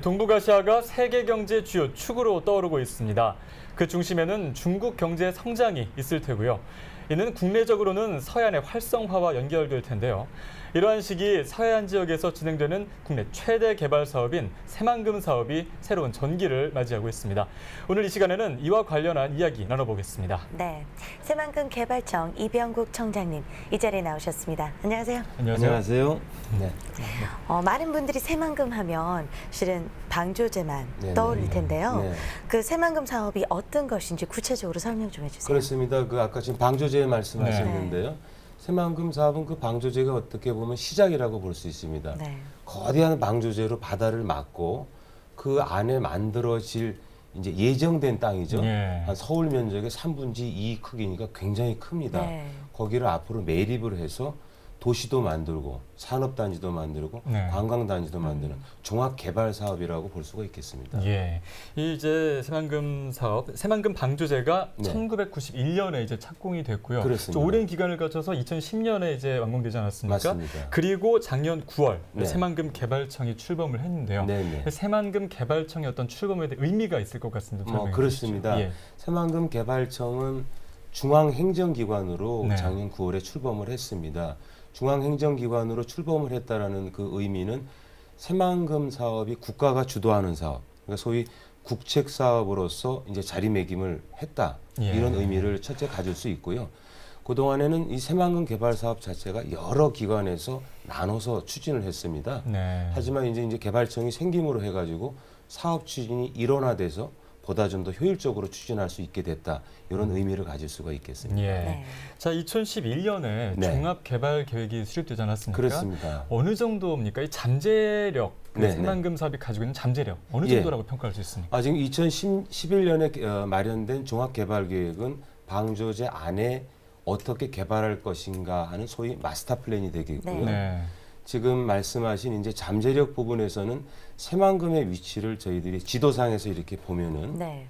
동북아시아가 세계 경제 주요 축으로 떠오르고 있습니다. 그 중심에는 중국 경제 성장이 있을 테고요. 이는 국내적으로는 서해안의 활성화와 연결될 텐데요. 이러한 시기 서해안 지역에서 진행되는 국내 최대 개발 사업인 새만금 사업이 새로운 전기를 맞이하고 있습니다. 오늘 이 시간에는 이와 관련한 이야기 나눠보겠습니다. 네, 새만금 개발청 이병국 청장님 이 자리에 나오셨습니다. 안녕하세요. 안녕하세요. 네. 많은 분들이 새만금 하면 실은 방조제만 네네. 떠올릴 텐데요. 네. 그 새만금 사업이 어떤 것인지 구체적으로 설명 좀 해주세요. 그렇습니다. 그 아까 지금 방조제 말씀하셨는데요. 새만금 사업은 그 방조제가 어떻게 보면 시작이라고 볼 수 있습니다. 네. 거대한 방조제로 바다를 막고 그 안에 만들어질 이제 예정된 땅이죠. 예. 한 서울 면적의 3분의 2 크기니까 굉장히 큽니다. 네. 거기를 앞으로 매립을 해서 도시도 만들고 산업단지도 만들고 네. 관광단지도 만드는 종합개발 사업이라고 볼 수가 있겠습니다. 예, 이 이제 새만금 사업, 새만금 방조제가 네. 1991년에 이제 착공이 됐고요. 그렇습니다. 좀 오랜 기간을 거쳐서 2010년에 이제 완공되지 않았습니까? 맞습니다. 그리고 작년 9월 네. 새만금 개발청이 출범을 했는데요. 네네. 새만금 개발청의 어떤 출범에 대한 의미가 있을 것 같습니다. 설명해 그렇습니다. 주시죠. 예. 새만금 개발청은 중앙행정기관으로 네. 작년 9월에 출범을 했습니다. 중앙행정기관으로 출범을 했다라는 그 의미는 새만금 사업이 국가가 주도하는 사업, 그러니까 소위 국책 사업으로서 이제 자리매김을 했다. 예. 이런 의미를 첫째 가질 수 있고요. 그동안에는 이 새만금 개발 사업 자체가 여러 기관에서 나눠서 추진을 했습니다. 네. 하지만 이제 개발청이 생김으로 해가지고 사업 추진이 일원화돼서 보다 좀 더 효율적으로 추진할 수 있게 됐다. 이런 의미를 가질 수가 있겠습니다. 예. 네. 자, 2011년에 네. 종합개발 계획이 수립되지 않았습니까? 그렇습니다. 어느 정도입니까? 이 잠재력, 그 네, 새만금 사업이 가지고 있는 잠재력 어느 예. 정도라고 평가할 수 있습니까? 지금 2011년에 마련된 종합개발계획은 방조제 안에 어떻게 개발할 것인가 하는 소위 마스터 플랜이 되겠고요. 네. 지금 말씀하신 이제 잠재력 부분에서는 새만금의 위치를 저희들이 지도상에서 이렇게 보면은 네.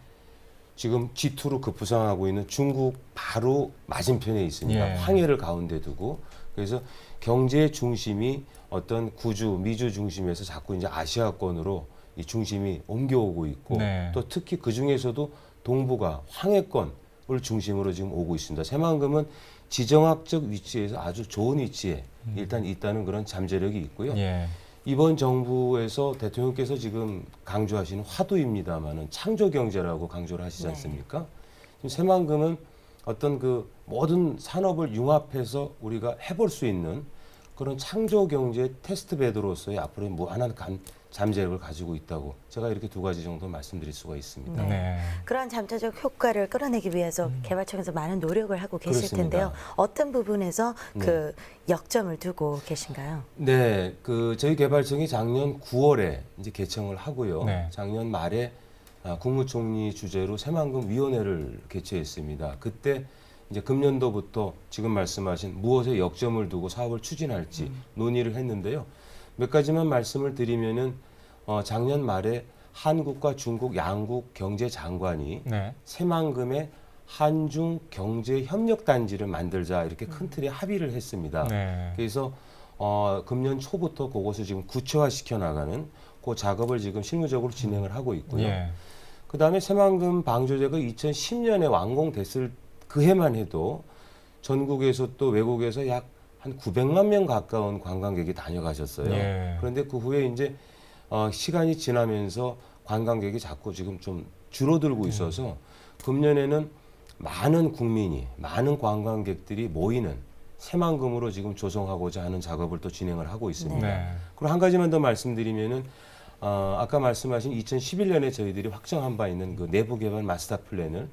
지금 G2로 급부상하고 있는 중국 바로 맞은편에 있습니다. 예. 황해를 가운데 두고 그래서 경제의 중심이 어떤 구주, 미주 중심에서 자꾸 이제 아시아권으로 이 중심이 옮겨오고 있고 네. 또 특히 그 중에서도 동북아 황해권을 중심으로 지금 오고 있습니다. 새만금은 지정학적 위치에서 아주 좋은 위치에 일단 있다는 그런 잠재력이 있고요. 예. 이번 정부에서 대통령께서 지금 강조하시는 화두입니다만은 창조 경제라고 강조를 하시지 네. 않습니까? 지금 새만금은 어떤 그 모든 산업을 융합해서 우리가 해볼 수 있는 그런 창조 경제 테스트 베드로서의 앞으로의 무한한 잠재력을 가지고 있다고 제가 이렇게 두 가지 정도 말씀드릴 수가 있습니다. 네. 네. 그러한 잠재적 효과를 끌어내기 위해서 개발청에서 많은 노력을 하고 계실 그렇습니다. 텐데요. 어떤 부분에서 네. 그 역점을 두고 계신가요? 네, 그 저희 개발청이 작년 9월에 이제 개청을 하고요. 네. 작년 말에 국무총리 주재로 새만금 위원회를 개최했습니다. 그때 이제 금년도부터 지금 말씀하신 무엇에 역점을 두고 사업을 추진할지 논의를 했는데요. 몇 가지만 말씀을 드리면은 작년 말에 한국과 중국 양국 경제장관이 네. 새만금의 한중 경제 협력 단지를 만들자 이렇게 큰 틀에 합의를 했습니다. 네. 그래서 금년 초부터 그것을 지금 구체화시켜 나가는 그 작업을 지금 실무적으로 진행을 하고 있고요. 예. 그다음에 새만금 방조제가 2010년에 완공됐을 그 해만 해도 전국에서 또 외국에서 약 한 900만 명 가까운 관광객이 다녀가셨어요. 예. 그런데 그 후에 이제 시간이 지나면서 관광객이 자꾸 지금 좀 줄어들고 있어서 금년에는 많은 국민이, 많은 관광객들이 모이는 새만금으로 지금 조성하고자 하는 작업을 또 진행을 하고 있습니다. 네. 그리고 한 가지만 더 말씀드리면은 아까 말씀하신 2011년에 저희들이 확정한 바 있는 그 내부 개발 마스터 플랜을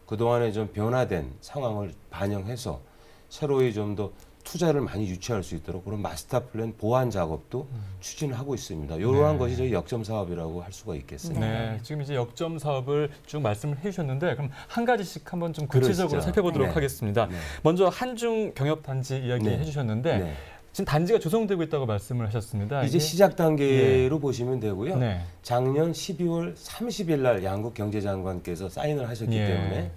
그동안에 좀 변화된 상황을 반영해서 새로이 좀 더 투자를 많이 유치할 수 있도록 그런 마스터 플랜 보완 작업도 추진을 하고 있습니다. 이러한 네. 것이 저희 역점 사업이라고 할 수가 있겠습니다. 네, 지금 이제 역점 사업을 쭉 말씀을 해주셨는데 그럼 한 가지씩 한번 좀 구체적으로 그러시죠. 살펴보도록 네. 하겠습니다. 네. 먼저 한중 경협 단지 이야기 네. 해주셨는데 네. 지금 단지가 조성되고 있다고 말씀을 하셨습니다. 이제 이게- 시작 단계로 보시면 되고요. 네. 작년 12월 30일 날 양국 경제장관께서 사인을 하셨기 예. 때문에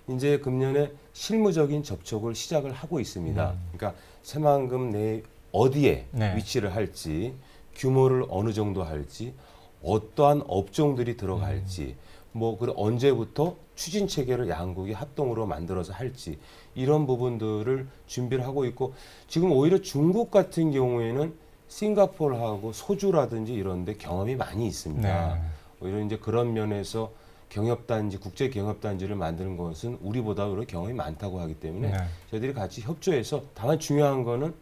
이제 금년에 실무적인 접촉을 시작을 하고 있습니다. 그러니까 새만금 내 어디에 네. 위치를 할지, 규모를 어느 정도 할지, 어떠한 업종들이 들어갈지, 뭐 그 언제부터 추진 체계를 양국이 합동으로 만들어서 할지 이런 부분들을 준비를 하고 있고 지금 오히려 중국 같은 경우에는 싱가포르하고 소주라든지 이런 데 경험이 많이 있습니다. 네. 오히려 이제 그런 면에서 경협단지, 국제 경협단지를 만드는 것은 우리보다 오히려 경험이 많다고 하기 때문에 네. 저희들이 같이 협조해서 다만 중요한 거는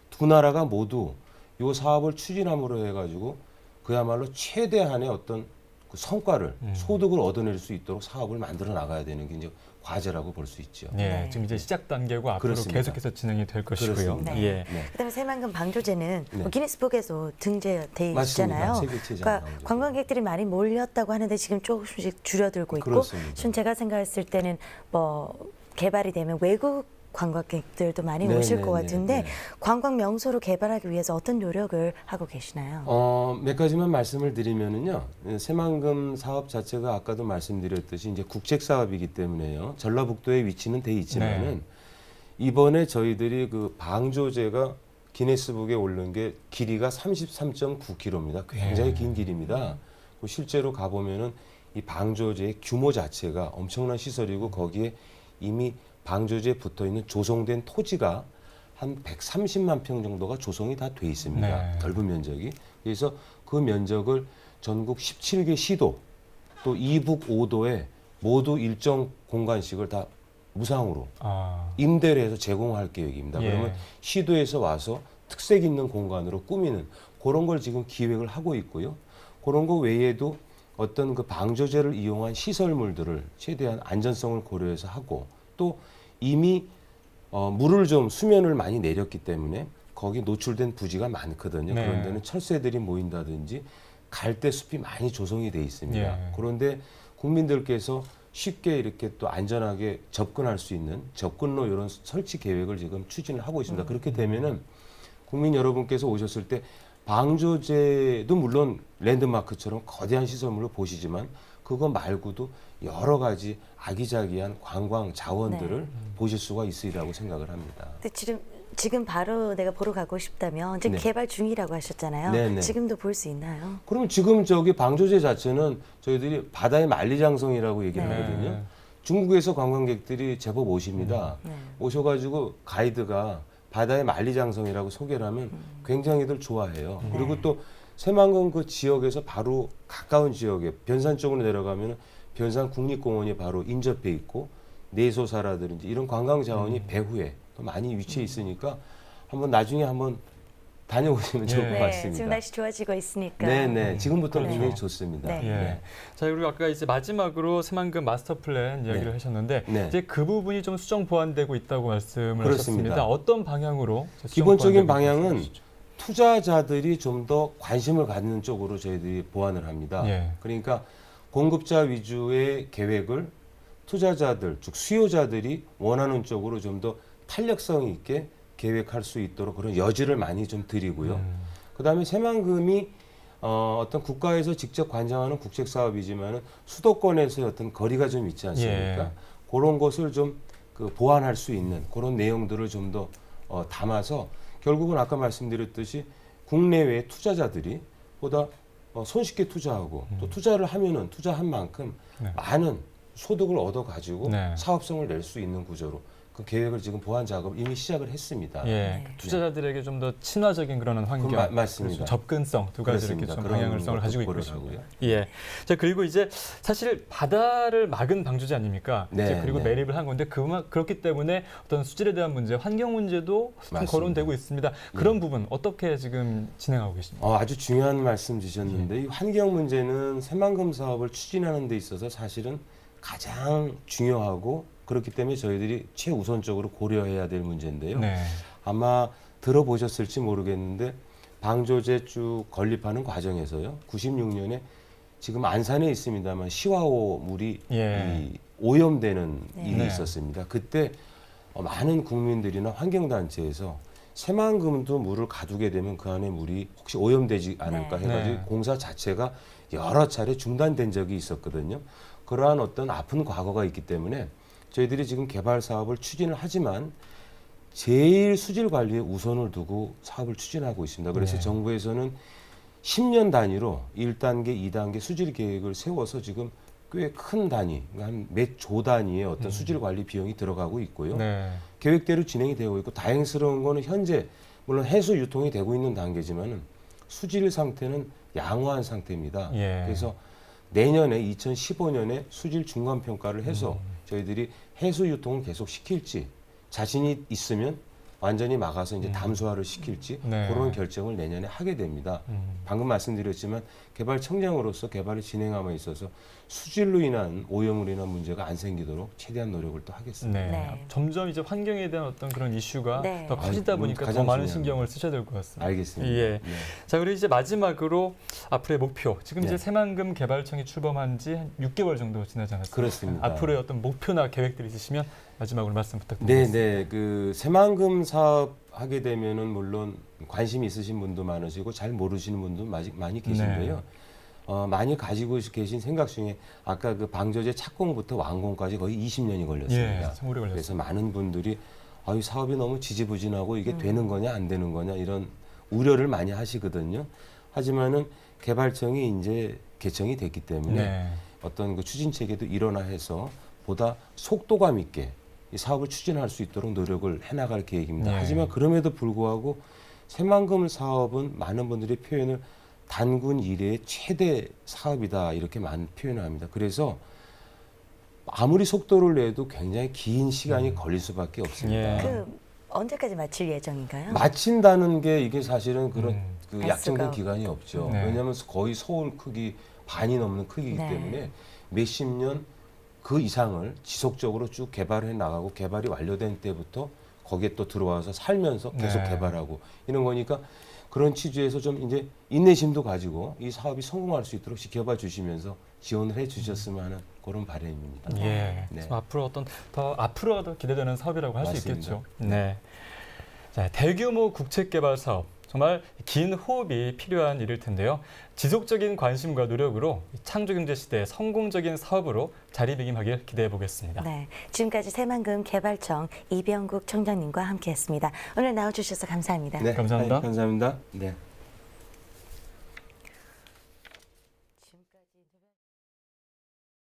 두 나라가 모두 이 사업을 추진함으로 해가지고 그야말로 최대한의 어떤 그 성과를 소득을 얻어낼 수 있도록 사업을 만들어 나가야 되는 게 이제 과제라고 볼 수 있죠. 예, 네. 지금 이제 시작 단계고 앞으로 그렇습니다. 계속해서 진행이 될 것이고요. 그렇습니다. 네. 예. 네. 그다음에 새만금 방조제는 네. 뭐 기네스북에도 등재돼 맞습니다. 있잖아요. 세계 최장 그러니까 방조제. 관광객들이 많이 몰렸다고 하는데 지금 조금씩 줄어들고 있고, 그렇습니다. 지금 제가 생각했을 때는 뭐 개발이 되면 외국 관광객들도 많이 네, 오실 네, 것 네, 같은데 네. 관광 명소로 개발하기 위해서 어떤 노력을 하고 계시나요? 몇 가지만 말씀을 드리면은요. 새만금 사업 자체가 아까도 말씀드렸듯이 이제 국책 사업이기 때문에요. 전라북도에 위치는 돼 있지만은 네. 이번에 저희들이 그 방조제가 기네스북에 오른 게 길이가 33.9km입니다. 굉장히 긴 길입니다. 그 실제로 가보면은 이 방조제의 규모 자체가 엄청난 시설이고 거기에 이미 방조제에 붙어 있는 조성된 토지가 한 130만 평 정도가 조성이 다 돼 있습니다. 네. 넓은 면적이. 그래서 그 면적을 전국 17개 시도 또 이북 5도에 모두 일정 공간씩을 다 무상으로 아, 임대를 해서 제공할 계획입니다. 예. 그러면 시도에서 와서 특색 있는 공간으로 꾸미는 그런 걸 지금 기획을 하고 있고요. 그런 거 외에도 어떤 그 방조제를 이용한 시설물들을 최대한 안전성을 고려해서 하고 또 이미 물을 좀 수면을 많이 내렸기 때문에 거기 노출된 부지가 많거든요. 네. 그런 데는 철새들이 모인다든지 갈대 숲이 많이 조성이 돼 있습니다. 예. 그런데 국민들께서 쉽게 이렇게 또 안전하게 접근할 수 있는 접근로 이런 설치 계획을 지금 추진을 하고 있습니다. 그렇게 되면은 국민 여러분께서 오셨을 때 방조제도 물론 랜드마크처럼 거대한 시설물을 보시지만 그거 말고도 여러 가지 아기자기한 관광 자원들을 네. 보실 수가 있으리라고 생각을 합니다. 근데 지금 바로 내가 보러 가고 싶다면 지금 네. 개발 중이라고 하셨잖아요. 네네. 지금도 볼 수 있나요? 그러면 지금 저기 방조제 자체는 저희들이 바다의 만리장성이라고 얘기를 네. 하거든요. 중국에서 관광객들이 제법 오십니다. 네. 오셔가지고 가이드가 바다의 만리장성이라고 소개를 하면 굉장히들 좋아해요. 그리고 또 새만금 그 지역에서 바로 가까운 지역에 변산 쪽으로 내려가면 변산 국립공원이 바로 인접해 있고 내소사라든지 이런 관광 자원이 배후에 또 많이 위치해 있으니까 한번 나중에 한번 다녀오시면 좋을 것 네, 같습니다. 지금 날씨 좋아지고 있으니까. 네네. 지금부터는 네. 굉장히 좋습니다. 네. 예. 자, 그리고 아까 이제 마지막으로 새만금 마스터 플랜 이야기를 네. 하셨는데 네. 이제 그 부분이 좀 수정 보완되고 있다고 말씀을 그렇습니다. 하셨습니다. 어떤 방향으로 수정 기본적인 보완되고 방향은 있으시죠? 투자자들이 좀 더 관심을 갖는 쪽으로 저희들이 보완을 합니다. 예. 그러니까 공급자 위주의 계획을 투자자들, 즉 수요자들이 원하는 쪽으로 좀 더 탄력성 있게 계획할 수 있도록 그런 여지를 많이 좀 드리고요. 그다음에 새만금이 어떤 국가에서 직접 관장하는 국책 사업이지만은 수도권에서의 어떤 거리가 좀 있지 않습니까? 예. 그런 것을 좀 그 보완할 수 있는 그런 내용들을 좀 더 담아서 결국은 아까 말씀드렸듯이 국내외 투자자들이 보다 손쉽게 투자하고 또 투자를 하면은 투자한 만큼 네. 많은 소득을 얻어 가지고 네. 사업성을 낼 수 있는 구조로 그 계획을 지금 보완 작업을 이미 시작을 했습니다. 예, 네. 투자자들이 좀 더 친화적인 그런 환경, 맞습니다. 그래서 접근성 두 가지 이렇게 그렇습니다. 좀 그런 방향성을 것도 가지고 있고 고려를 있습니다. 하고요. 예. 자, 그리고 이제 사실 바다를 막은 방조제 아닙니까? 네, 이제 그리고 네. 매립을 한 건데 그렇기 때문에 어떤 수질에 대한 문제, 환경 문제도 좀 맞습니다. 거론되고 있습니다. 그런 부분 어떻게 지금 진행하고 계십니까? 아주 중요한 말씀 주셨는데 이 환경 문제는 새만금 사업을 추진하는 데 있어서 사실은 가장 중요하고 그렇기 때문에 저희들이 최우선적으로 고려해야 될 문제인데요. 네. 아마 들어보셨을지 모르겠는데 방조제 쭉 건립하는 과정에서요. 96년에 지금 안산에 있습니다만 시화호 물이 예. 이 오염되는 네. 일이 네. 있었습니다. 그때 많은 국민들이나 환경단체에서 새만금도 물을 가두게 되면 그 안에 물이 혹시 오염되지 않을까 네. 해가지고 네. 공사 자체가 여러 차례 중단된 적이 있었거든요. 그러한 어떤 아픈 과거가 있기 때문에 저희들이 지금 개발 사업을 추진을 하지만 제일 수질 관리에 우선을 두고 사업을 추진하고 있습니다. 그래서 네. 정부에서는 10년 단위로 1단계, 2단계 수질 계획을 세워서 지금 꽤 큰 단위, 한 몇 조 단위의 어떤 수질 관리 비용이 들어가고 있고요. 네. 계획대로 진행이 되고 있고 다행스러운 거는 현재 물론 해수 유통이 되고 있는 단계지만은 수질 상태는 양호한 상태입니다. 예. 그래서 내년에 2015년에 수질 중간 평가를 해서 저희들이 해수 유통을 계속 시킬지 자신이 있으면 완전히 막아서 이제 담소화를 시킬지 네. 그런 결정을 내년에 하게 됩니다. 방금 말씀드렸지만 개발청장으로서 개발을 진행함에 있어서 수질로 인한 오염으로 인한 문제가 안 생기도록 최대한 노력을 또 하겠습니다. 네. 네. 점점 이제 환경에 대한 어떤 그런 이슈가 네. 더 커지다 아유, 보니까 더 가장 많은 중요합니다. 신경을 쓰셔야 될 것 같습니다. 알겠습니다. 예. 네. 자, 그리고 이제 마지막으로 앞으로의 목표. 지금 이제 네. 새만금 개발청이 출범한 지 한 6개월 정도 지나지 않았습니까? 그렇습니다. 앞으로의 어떤 목표나 계획들이 있으시면 마지막으로 말씀 네, 부탁드리겠습니다. 네. 그 새만금 사업 하게 되면은 물론 관심 있으신 분도 많으시고 잘 모르시는 분도 많이 계신데요. 네. 많이 가지고 계신 생각 중에 아까 그 방조제 착공부터 완공까지 거의 20년이 걸렸습니다. 예, 참 오래 걸렸어요. 그래서 많은 분들이 이 사업이 너무 지지부진하고 이게 되는 거냐 안 되는 거냐 이런 우려를 많이 하시거든요. 하지만은 개발청이 이제 개청이 됐기 때문에 네. 어떤 그 추진 체계도 일원화해서 보다 속도감 있게 이 사업을 추진할 수 있도록 노력을 해나갈 계획입니다. 네. 하지만 그럼에도 불구하고 새만금 사업은 많은 분들이 표현을 단군 이래의 최대 사업이다 이렇게 많이 표현을 합니다. 그래서 아무리 속도를 내도 굉장히 긴 시간이 걸릴 수밖에 없습니다. 예. 그 언제까지 마칠 예정인가요? 마친다는 게 이게 사실은 그런 그 알 약정된 수가 기간이 없죠. 네. 왜냐하면 거의 서울 크기 반이 넘는 크기이기 네. 때문에 몇십 년 그 이상을 지속적으로 쭉 개발해 나가고 개발이 완료된 때부터 거기에 또 들어와서 살면서 계속 네. 개발하고 이런 거니까 그런 취지에서 좀 이제 인내심도 가지고 이 사업이 성공할 수 있도록 지켜봐 주시면서 지원을 해 주셨으면 하는 그런 바람입니다. 예. 네. 좀 앞으로 어떤 더 앞으로 더 기대되는 사업이라고 할 수 맞습니다. 있겠죠. 네. 자, 대규모 국책 개발 사업. 정말 긴 호흡이 필요한 일일 텐데요. 지속적인 관심과 노력으로 창조경제 시대의 성공적인 사업으로 자리매김하길 기대해 보겠습니다. 네, 지금까지 새만금 개발청 이병국 청장님과 함께했습니다. 오늘 나와주셔서 감사합니다. 네, 감사합니다. 감사합니다. 네.